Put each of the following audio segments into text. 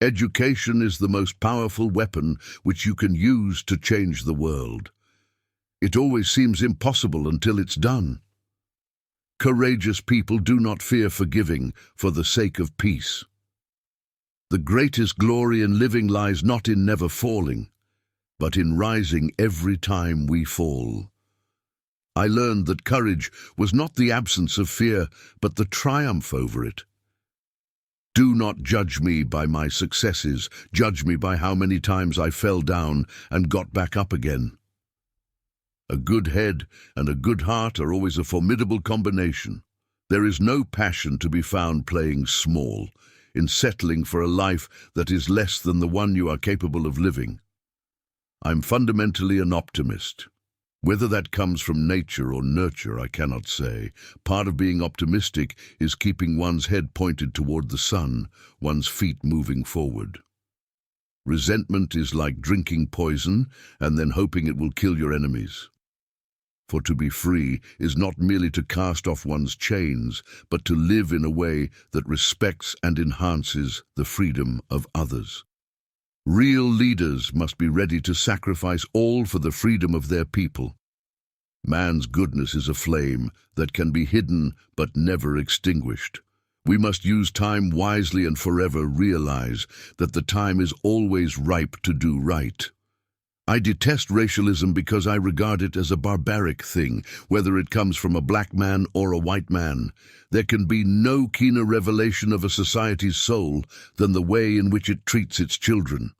Education is the most powerful weapon which you can use to change the world. It always seems impossible until it's done. Courageous people do not fear forgiving for the sake of peace. The greatest glory in living lies not in never falling, but in rising every time we fall. I learned that courage was not the absence of fear, but the triumph over it. Do not judge me by my successes, judge me by how many times I fell down and got back up again. A good head and a good heart are always a formidable combination. There is no passion to be found playing small, in settling for a life that is less than the one you are capable of living. I'm fundamentally an optimist. Whether that comes from nature or nurture, I cannot say. Part of being optimistic is keeping one's head pointed toward the sun, one's feet moving forward. Resentment is like drinking poison and then hoping it will kill your enemies. For to be free is not merely to cast off one's chains, but to live in a way that respects and enhances the freedom of others. Real leaders must be ready to sacrifice all for the freedom of their people. Man's goodness is a flame that can be hidden but never extinguished. We must use time wisely and forever realize that the time is always ripe to do right. I detest racialism because I regard it as a barbaric thing, whether it comes from a black man or a white man. There can be no keener revelation of a society's soul than the way in which it treats its children.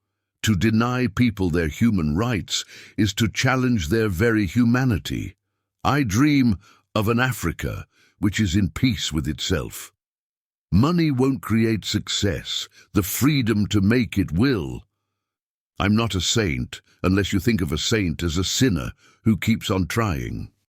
To deny people their human rights is to challenge their very humanity. I dream of an Africa which is in peace with itself. Money won't create success. The freedom to make it will. I'm not a saint, unless you think of a saint as a sinner who keeps on trying.